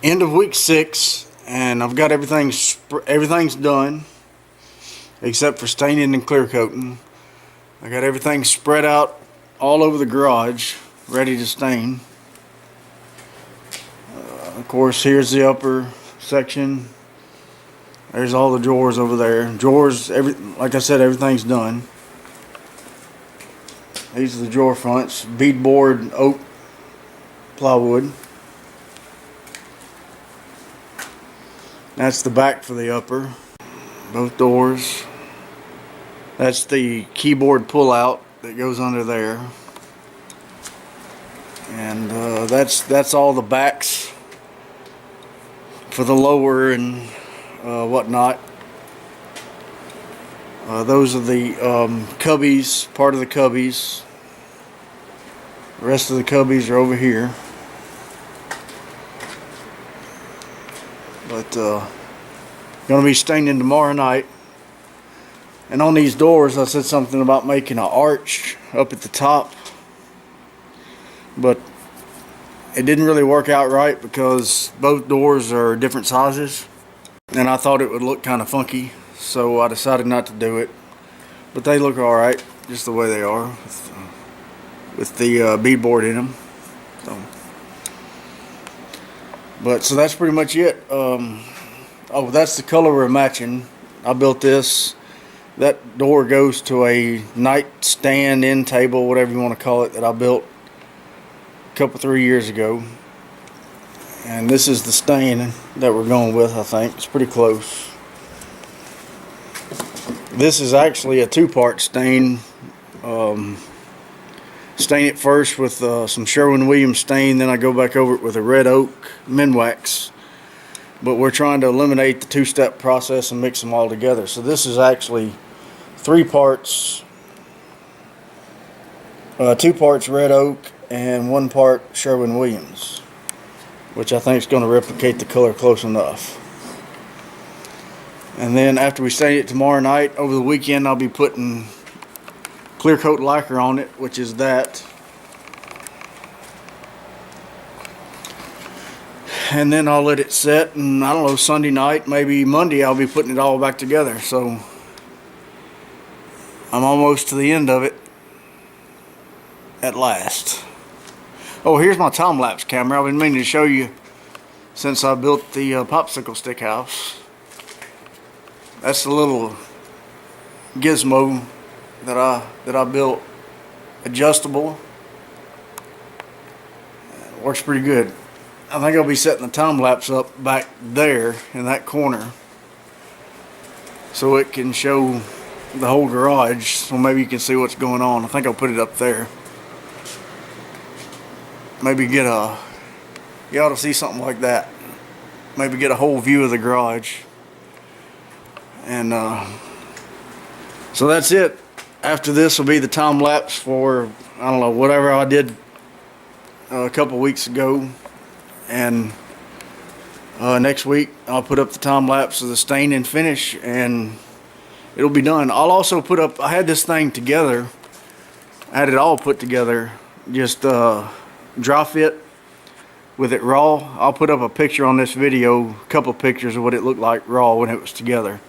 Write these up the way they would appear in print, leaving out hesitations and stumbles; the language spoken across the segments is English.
End of week 6, and I've got everything's done except for staining and clear coating. I got everything spread out all over the garage, ready to stain. Of course, here's the upper section. There's all the drawers over there. Drawers, like I said, everything's done. These are the drawer fronts, beadboard oak plywood. That's the back for the upper, both doors. That's the keyboard pull-out that goes under there, and that's all the backs for the lower and whatnot. Those are the cubbies, part of the cubbies. The rest of the cubbies are over here. But gonna be staining tomorrow night. And on these doors, I said something about making an arch up at the top, but it didn't really work out right because both doors are different sizes, and I thought it would look kind of funky, so I decided not to do it. But they look all right, just the way they are, with the beadboard in them. So that's pretty much it. Oh, that's the color we're matching. I built this. That door goes to a nightstand, end table, whatever you want to call it, that I built a couple, 3 years ago. And this is the stain that we're going with, I think. It's pretty close. This is actually a two-part stain. Stain it first with some Sherwin-Williams stain, then I go back over it with a red oak Minwax. But we're trying to eliminate the two-step process and mix them all together. So this is actually 3 parts, 2 parts red oak and 1 part Sherwin-Williams, which I think is going to replicate the color close enough. And then after we stain it tomorrow night, over the weekend I'll be putting clear coat lacquer on it, which is that. And then I'll let it set, and I don't know, Sunday night, maybe Monday, I'll be putting it all back together. So I'm almost to the end of it at last. Oh, here's my time-lapse camera. I've been meaning to show you since I built the popsicle stick house. That's the little gizmo that I built, adjustable. It works pretty good. I think I'll be setting the time lapse up back there in that corner so it can show the whole garage, so maybe you can see what's going on. I think I'll put it up there. Maybe you ought to see something like that. Maybe get a whole view of the garage. And so that's it. After this will be the time lapse for, I don't know, whatever I did a couple weeks ago. And next week I'll put up the time lapse of the stain and finish, and it'll be done. I'll also put up, I had this thing together, I had it all put together, just dry fit with it raw. I'll put up a picture on this video, a couple of pictures of what it looked like raw when it was together.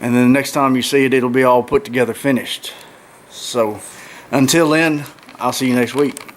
And then the next time you see it, it'll be all put together finished. So until then, I'll see you next week.